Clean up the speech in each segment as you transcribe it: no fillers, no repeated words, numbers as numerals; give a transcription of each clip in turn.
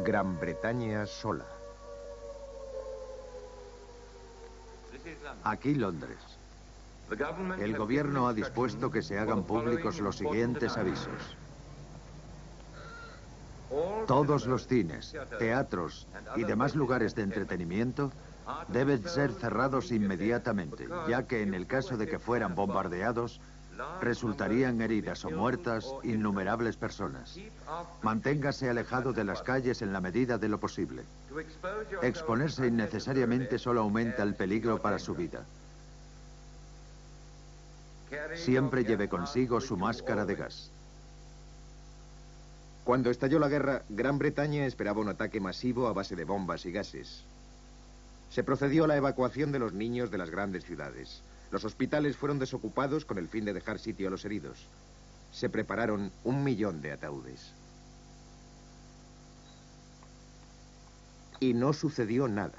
Gran Bretaña sola. Aquí Londres. El gobierno ha dispuesto que se hagan públicos los siguientes avisos. Todos los cines, teatros y demás lugares de entretenimiento deben ser cerrados inmediatamente, ya que en el caso de que fueran bombardeados, resultarían heridas o muertas innumerables personas. Manténgase alejado de las calles en la medida de lo posible. Exponerse innecesariamente solo aumenta el peligro para su vida. Siempre lleve consigo su máscara de gas. Cuando estalló la guerra, Gran Bretaña esperaba un ataque masivo a base de bombas y gases. Se procedió a la evacuación de los niños de las grandes ciudades. Los hospitales fueron desocupados con el fin de dejar sitio a los heridos. Se prepararon 1 millón de ataúdes. Y no sucedió nada.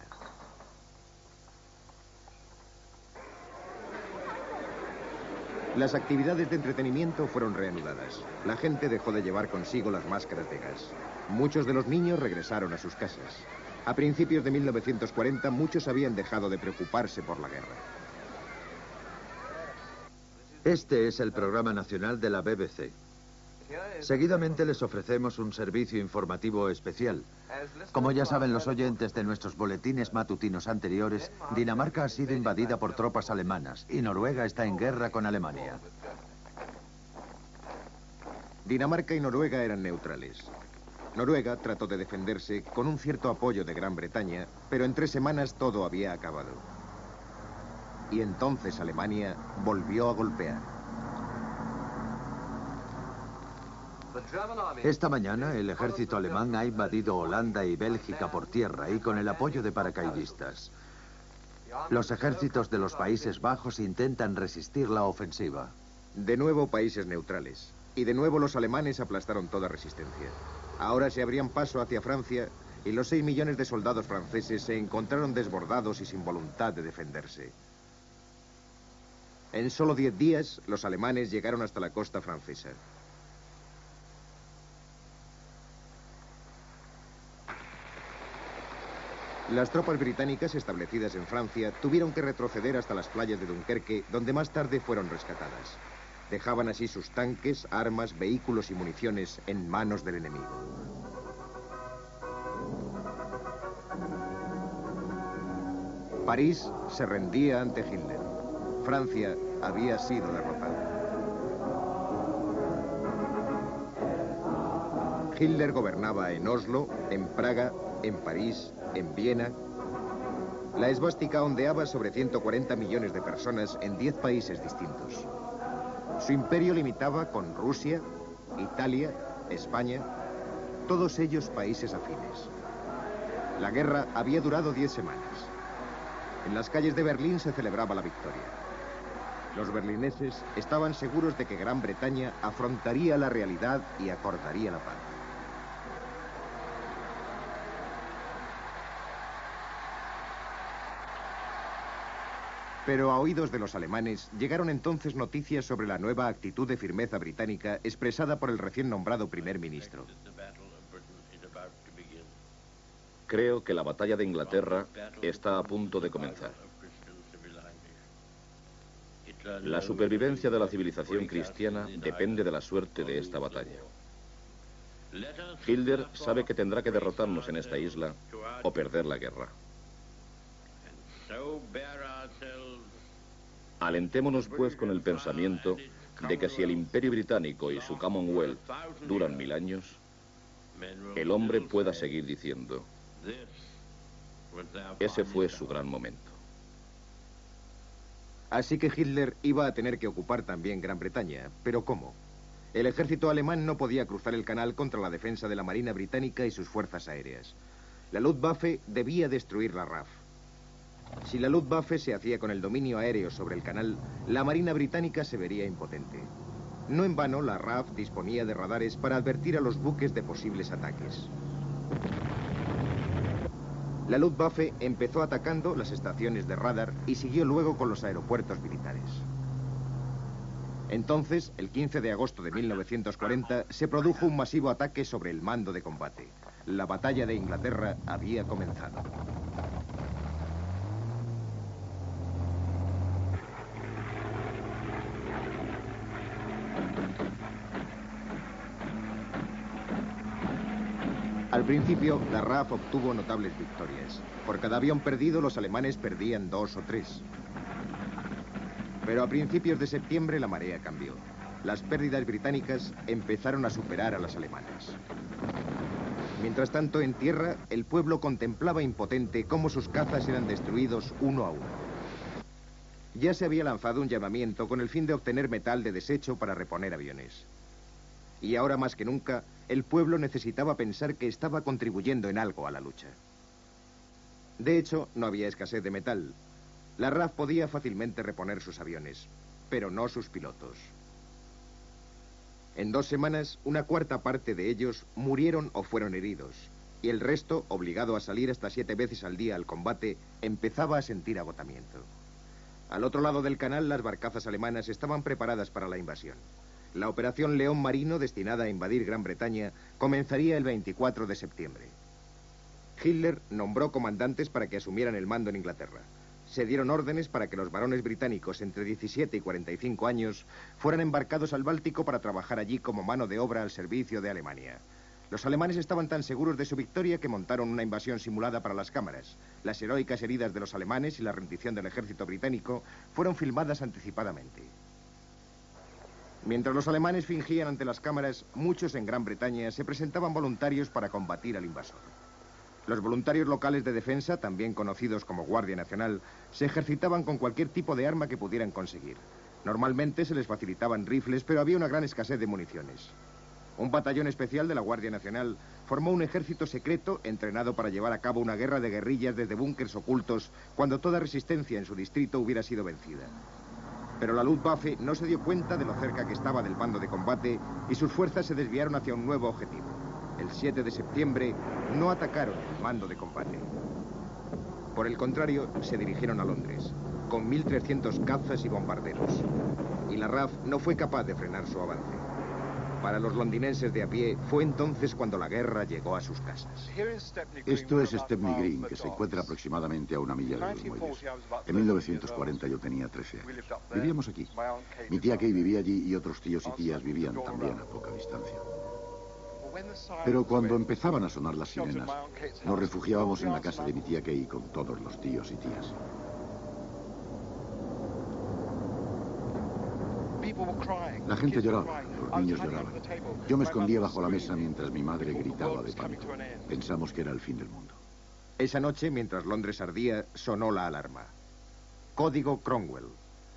Las actividades de entretenimiento fueron reanudadas. La gente dejó de llevar consigo las máscaras de gas. Muchos de los niños regresaron a sus casas. A principios de 1940, muchos habían dejado de preocuparse por la guerra. Este es el programa nacional de la BBC. Seguidamente les ofrecemos un servicio informativo especial. Como ya saben los oyentes de nuestros boletines matutinos anteriores, Dinamarca ha sido invadida por tropas alemanas y Noruega está en guerra con Alemania. Dinamarca y Noruega eran neutrales. Noruega trató de defenderse con un cierto apoyo de Gran Bretaña, pero en 3 semanas todo había acabado. Y entonces Alemania volvió a golpear. Esta mañana el ejército alemán ha invadido Holanda y Bélgica por tierra y con el apoyo de paracaidistas. Los ejércitos de los Países Bajos intentan resistir la ofensiva. De nuevo países neutrales. Y de nuevo los alemanes aplastaron toda resistencia. Ahora se abrían paso hacia Francia y los 6 millones de soldados franceses se encontraron desbordados y sin voluntad de defenderse. En solo 10 días, los alemanes llegaron hasta la costa francesa. Las tropas británicas establecidas en Francia tuvieron que retroceder hasta las playas de Dunkerque, donde más tarde fueron rescatadas. Dejaban así sus tanques, armas, vehículos y municiones en manos del enemigo. París se rendía ante Hitler. Francia había sido derrotada. Hitler gobernaba en Oslo, en Praga, en París, en Viena. La esvástica ondeaba sobre 140 millones de personas en 10 países distintos. Su imperio limitaba con Rusia, Italia, España, todos ellos países afines. La guerra había durado 10 semanas. En las calles de Berlín se celebraba la victoria. Los berlineses estaban seguros de que Gran Bretaña afrontaría la realidad y acordaría la paz. Pero a oídos de los alemanes llegaron entonces noticias sobre la nueva actitud de firmeza británica expresada por el recién nombrado primer ministro. Creo que la batalla de Inglaterra está a punto de comenzar. La supervivencia de la civilización cristiana depende de la suerte de esta batalla. Hitler sabe que tendrá que derrotarnos en esta isla o perder la guerra. Alentémonos pues con el pensamiento de que si el Imperio Británico y su Commonwealth duran 1000 años, el hombre pueda seguir diciendo: ese fue su gran momento. Así que Hitler iba a tener que ocupar también Gran Bretaña. ¿Pero cómo? El ejército alemán no podía cruzar el canal contra la defensa de la Marina Británica y sus fuerzas aéreas. La Luftwaffe debía destruir la RAF. Si la Luftwaffe se hacía con el dominio aéreo sobre el canal, la Marina Británica se vería impotente. No en vano, la RAF disponía de radares para advertir a los buques de posibles ataques. La Luftwaffe empezó atacando las estaciones de radar y siguió luego con los aeropuertos militares. Entonces, el 15 de agosto de 1940, se produjo un masivo ataque sobre el mando de combate. La batalla de Inglaterra había comenzado. Al principio, la RAF obtuvo notables victorias. Por cada avión perdido, los alemanes perdían 2 o 3. Pero a principios de septiembre la marea cambió. Las pérdidas británicas empezaron a superar a las alemanas. Mientras tanto, en tierra, el pueblo contemplaba impotente cómo sus cazas eran destruidos uno a uno. Ya se había lanzado un llamamiento con el fin de obtener metal de desecho para reponer aviones. Y ahora más que nunca, el pueblo necesitaba pensar que estaba contribuyendo en algo a la lucha. De hecho, no había escasez de metal. La RAF podía fácilmente reponer sus aviones, pero no sus pilotos. En 2 semanas, una cuarta parte de ellos murieron o fueron heridos, y el resto, obligado a salir hasta 7 veces al día al combate, empezaba a sentir agotamiento. Al otro lado del canal, las barcazas alemanas estaban preparadas para la invasión. La operación León Marino, destinada a invadir Gran Bretaña, comenzaría el 24 de septiembre. Hitler nombró comandantes para que asumieran el mando en Inglaterra. Se dieron órdenes para que los varones británicos entre 17 y 45 años fueran embarcados al Báltico para trabajar allí como mano de obra al servicio de Alemania. Los alemanes estaban tan seguros de su victoria que montaron una invasión simulada para las cámaras. Las heroicas heridas de los alemanes y la rendición del ejército británico fueron filmadas anticipadamente. Mientras los alemanes fingían ante las cámaras, muchos en Gran Bretaña se presentaban voluntarios para combatir al invasor. Los voluntarios locales de defensa, también conocidos como Guardia Nacional, se ejercitaban con cualquier tipo de arma que pudieran conseguir. Normalmente se les facilitaban rifles, pero había una gran escasez de municiones. Un batallón especial de la Guardia Nacional formó un ejército secreto entrenado para llevar a cabo una guerra de guerrillas desde búnkers ocultos cuando toda resistencia en su distrito hubiera sido vencida. Pero la Luftwaffe no se dio cuenta de lo cerca que estaba del mando de combate y sus fuerzas se desviaron hacia un nuevo objetivo. El 7 de septiembre no atacaron el mando de combate. Por el contrario, se dirigieron a Londres, con 1.300 cazas y bombarderos. Y la RAF no fue capaz de frenar su avance. Para los londinenses de a pie, fue entonces cuando la guerra llegó a sus casas. Esto es Stepney Green, que se encuentra aproximadamente a 1 milla de los muelles. En 1940 yo tenía 13 años. Vivíamos aquí. Mi tía Kay vivía allí y otros tíos y tías vivían también a poca distancia. Pero cuando empezaban a sonar las sirenas, nos refugiábamos en la casa de mi tía Kay con todos los tíos y tías. La gente lloraba, los niños lloraban. Yo me escondía bajo la mesa mientras mi madre gritaba de pánico. Pensamos que era el fin del mundo. Esa noche, mientras Londres ardía, sonó la alarma. Código Cromwell.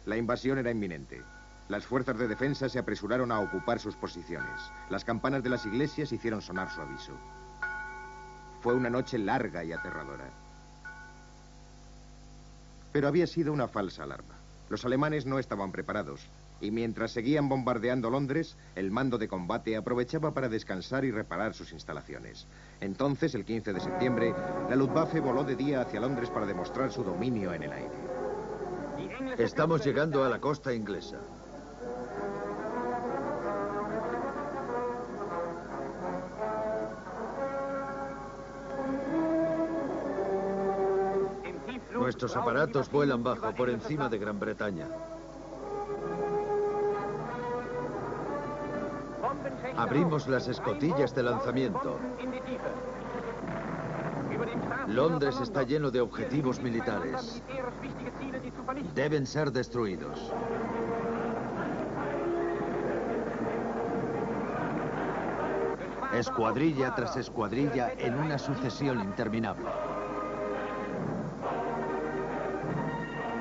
La invasión era inminente. Las fuerzas de defensa se apresuraron a ocupar sus posiciones. Las campanas de las iglesias hicieron sonar su aviso. Fue una noche larga y aterradora. Pero había sido una falsa alarma. Los alemanes no estaban preparados. Y mientras seguían bombardeando Londres, el mando de combate aprovechaba para descansar y reparar sus instalaciones. Entonces, el 15 de septiembre, la Luftwaffe voló de día hacia Londres para demostrar su dominio en el aire. Estamos llegando a la costa inglesa. Nuestros aparatos vuelan bajo, por encima de Gran Bretaña. Abrimos las escotillas de lanzamiento. Londres está lleno de objetivos militares. Deben ser destruidos. Escuadrilla tras escuadrilla en una sucesión interminable.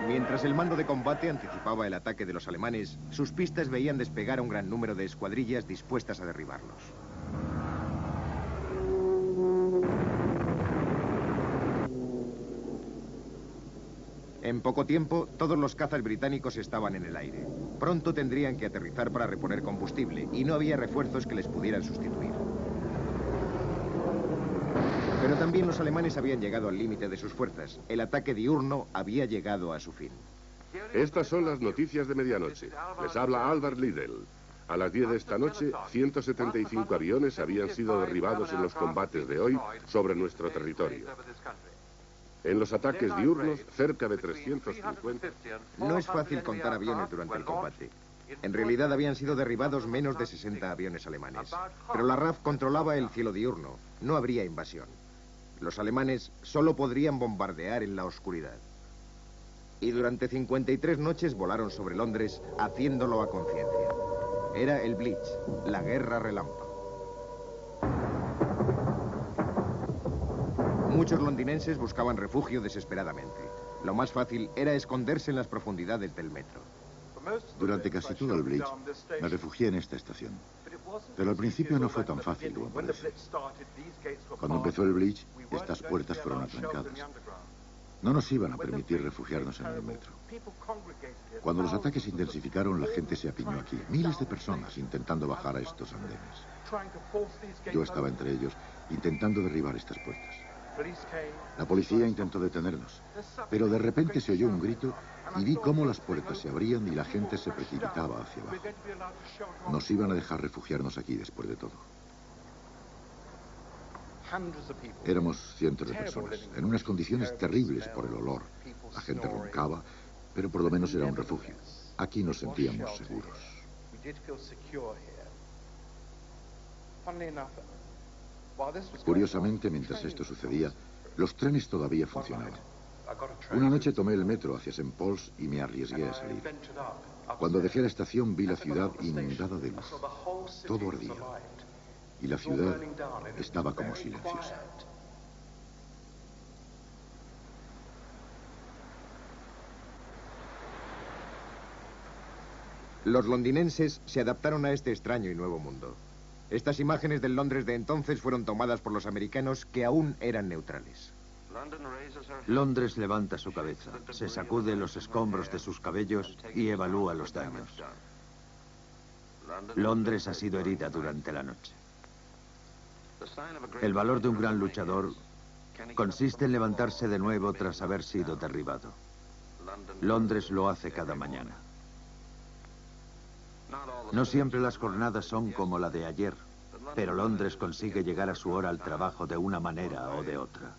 Mientras el mando de combate anticipaba el ataque de los alemanes, sus pistas veían despegar a un gran número de escuadrillas dispuestas a derribarlos. En poco tiempo, todos los cazas británicos estaban en el aire. Pronto tendrían que aterrizar para reponer combustible, y no había refuerzos que les pudieran sustituir. Pero también los alemanes habían llegado al límite de sus fuerzas. El ataque diurno había llegado a su fin. Estas son las noticias de medianoche. Les habla Albert Liddell. A las 10 de esta noche, 175 aviones habían sido derribados en los combates de hoy sobre nuestro territorio. En los ataques diurnos, cerca de 350... No es fácil contar aviones durante el combate. En realidad habían sido derribados menos de 60 aviones alemanes. Pero la RAF controlaba el cielo diurno. No habría invasión. Los alemanes solo podrían bombardear en la oscuridad. Y durante 53 noches volaron sobre Londres, haciéndolo a conciencia. Era el Blitz, la guerra relámpago. Muchos londinenses buscaban refugio desesperadamente. Lo más fácil era esconderse en las profundidades del metro. Durante casi todo el Blitz me refugié en esta estación. Pero al principio no fue tan fácil como parece. Cuando empezó el Blitz, estas puertas fueron atrancadas. No nos iban a permitir refugiarnos en el metro. Cuando los ataques se intensificaron, la gente se apiñó aquí. Miles de personas intentando bajar a estos andenes. Yo estaba entre ellos, intentando derribar estas puertas. La policía intentó detenernos, pero de repente se oyó un grito y vi cómo las puertas se abrían y la gente se precipitaba hacia abajo. Nos iban a dejar refugiarnos aquí después de todo. Éramos cientos de personas, en unas condiciones terribles por el olor. La gente roncaba, pero por lo menos era un refugio. Aquí nos sentíamos seguros. Curiosamente, mientras esto sucedía, los trenes todavía funcionaban. Una noche tomé el metro hacia St. Paul's y me arriesgué a salir. Cuando dejé la estación vi la ciudad inundada de luz. Todo ardía. Y la ciudad estaba como silenciosa. Los londinenses se adaptaron a este extraño y nuevo mundo. Estas imágenes del Londres de entonces fueron tomadas por los americanos, que aún eran neutrales. Londres levanta su cabeza, se sacude los escombros de sus cabellos y evalúa los daños. Londres ha sido herida durante la noche. El valor de un gran luchador consiste en levantarse de nuevo tras haber sido derribado. Londres lo hace cada mañana. No siempre las jornadas son como la de ayer, pero Londres consigue llegar a su hora al trabajo de una manera o de otra.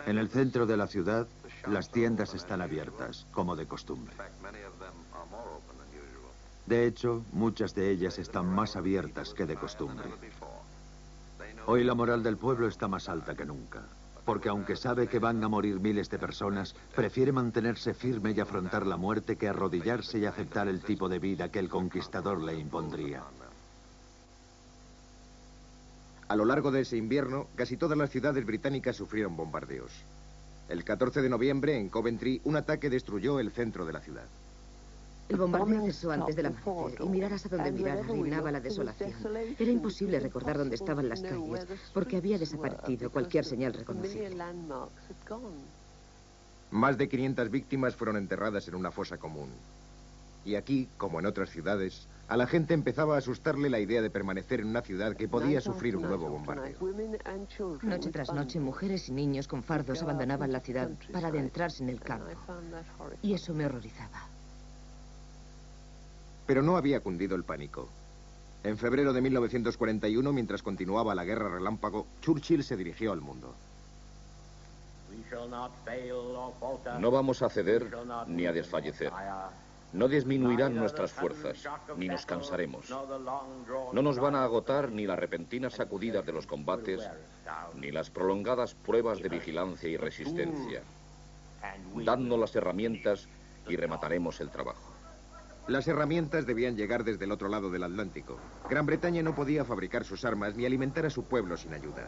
En el centro de la ciudad, las tiendas están abiertas, como de costumbre. De hecho, muchas de ellas están más abiertas que de costumbre. Hoy la moral del pueblo está más alta que nunca, porque aunque sabe que van a morir miles de personas, prefiere mantenerse firme y afrontar la muerte que arrodillarse y aceptar el tipo de vida que el conquistador le impondría. A lo largo de ese invierno, casi todas las ciudades británicas sufrieron bombardeos. El 14 de noviembre, en Coventry, un ataque destruyó el centro de la ciudad. El bombardeo cesó antes del amanecer y miraras a donde miraras reinaba la desolación. Era imposible recordar dónde estaban las calles porque había desaparecido cualquier señal reconocible. Más de 500 víctimas fueron enterradas en una fosa común. Y aquí, como en otras ciudades, a la gente empezaba a asustarle la idea de permanecer en una ciudad que podía sufrir un nuevo bombardeo. Noche tras noche, mujeres y niños con fardos abandonaban la ciudad para adentrarse en el campo. Y eso me horrorizaba. Pero no había cundido el pánico. En febrero de 1941, mientras continuaba la guerra relámpago, Churchill se dirigió al mundo. No vamos a ceder ni a desfallecer. No disminuirán nuestras fuerzas, ni nos cansaremos. No nos van a agotar ni las repentinas sacudidas de los combates, ni las prolongadas pruebas de vigilancia y resistencia. Dadnos las herramientas y remataremos el trabajo. Las herramientas debían llegar desde el otro lado del Atlántico. Gran Bretaña no podía fabricar sus armas ni alimentar a su pueblo sin ayuda.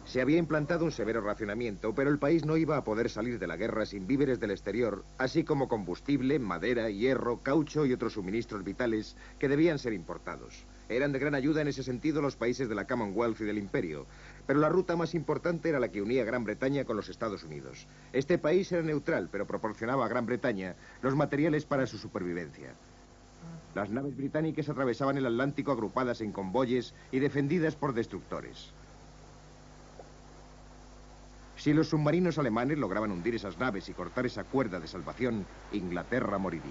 Se había implantado un severo racionamiento, pero el país no iba a poder salir de la guerra sin víveres del exterior, así como combustible, madera, hierro, caucho y otros suministros vitales que debían ser importados. Eran de gran ayuda en ese sentido los países de la Commonwealth y del Imperio, pero la ruta más importante era la que unía Gran Bretaña con los Estados Unidos. Este país era neutral, pero proporcionaba a Gran Bretaña los materiales para su supervivencia. Las naves británicas atravesaban el Atlántico agrupadas en convoyes y defendidas por destructores. Si los submarinos alemanes lograban hundir esas naves y cortar esa cuerda de salvación, Inglaterra moriría.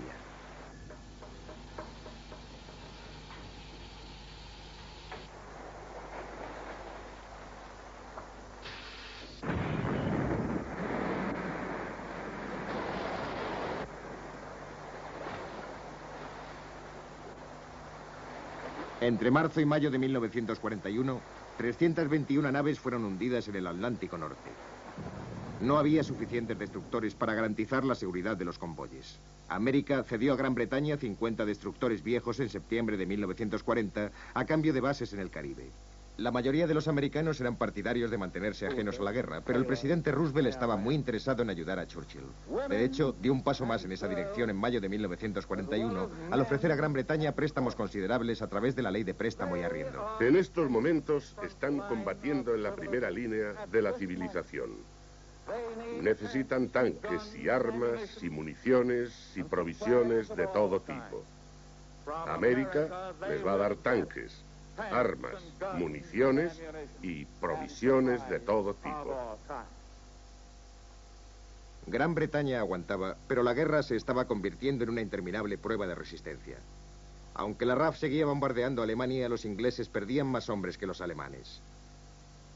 Entre marzo y mayo de 1941, 321 naves fueron hundidas en el Atlántico Norte. No había suficientes destructores para garantizar la seguridad de los convoyes. América cedió a Gran Bretaña 50 destructores viejos en septiembre de 1940 a cambio de bases en el Caribe. La mayoría de los americanos eran partidarios de mantenerse ajenos a la guerra, pero el presidente Roosevelt estaba muy interesado en ayudar a Churchill. De hecho, dio un paso más en esa dirección en mayo de 1941 al ofrecer a Gran Bretaña préstamos considerables a través de la ley de préstamo y arriendo. En estos momentos están combatiendo en la primera línea de la civilización. Necesitan tanques y armas y municiones y provisiones de todo tipo. América les va a dar tanques, armas, municiones y provisiones de todo tipo. Gran Bretaña aguantaba, pero la guerra se estaba convirtiendo en una interminable prueba de resistencia. Aunque la RAF seguía bombardeando a Alemania, los ingleses perdían más hombres que los alemanes.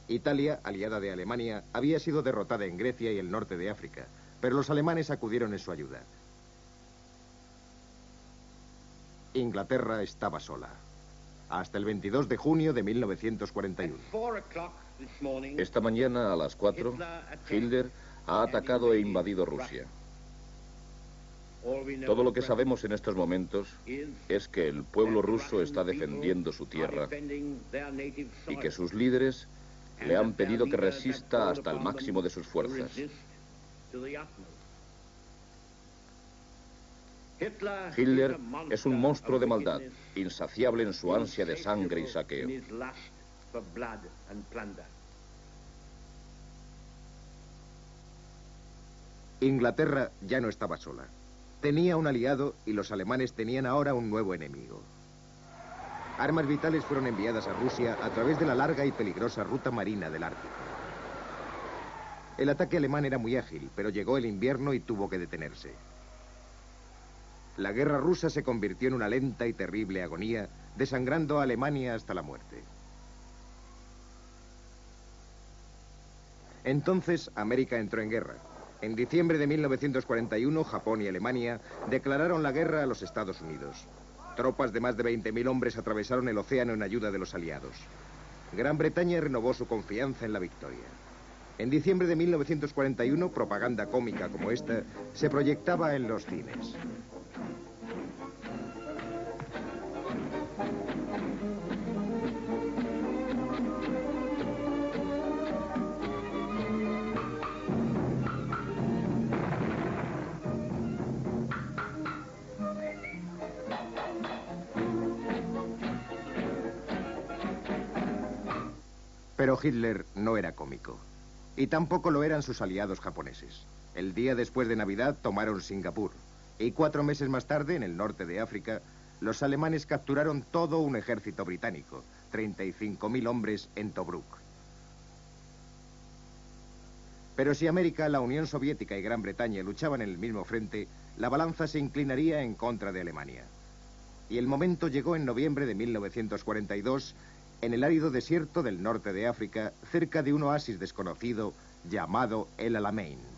Italia, aliada de Alemania, había sido derrotada en Grecia y el norte de África, pero los alemanes acudieron en su ayuda. Inglaterra estaba sola. Hasta el 22 de junio de 1941. Esta mañana a las 4, Hitler ha atacado e invadido Rusia. Todo lo que sabemos en estos momentos es que el pueblo ruso está defendiendo su tierra y que sus líderes le han pedido que resista hasta el máximo de sus fuerzas. Hitler es un monstruo de maldad, insaciable en su ansia de sangre y saqueo. Inglaterra ya no estaba sola. Tenía un aliado y los alemanes tenían ahora un nuevo enemigo. Armas vitales fueron enviadas a Rusia a través de la larga y peligrosa ruta marina del Ártico. El ataque alemán era muy ágil, pero llegó el invierno y tuvo que detenerse. La guerra rusa se convirtió en una lenta y terrible agonía, desangrando a Alemania hasta la muerte. Entonces, América entró en guerra. En diciembre de 1941, Japón y Alemania declararon la guerra a los Estados Unidos. Tropas de más de 20.000 hombres atravesaron el océano en ayuda de los aliados. Gran Bretaña renovó su confianza en la victoria. En diciembre de 1941, propaganda cómica como esta se proyectaba en los cines. Pero Hitler no era cómico. Y tampoco lo eran sus aliados japoneses. El día después de Navidad tomaron Singapur. Y 4 meses más tarde, en el norte de África, los alemanes capturaron todo un ejército británico, 35.000 hombres en Tobruk. Pero si América, la Unión Soviética y Gran Bretaña luchaban en el mismo frente, la balanza se inclinaría en contra de Alemania. Y el momento llegó en noviembre de 1942, en el árido desierto del norte de África, cerca de un oasis desconocido llamado El Alamein.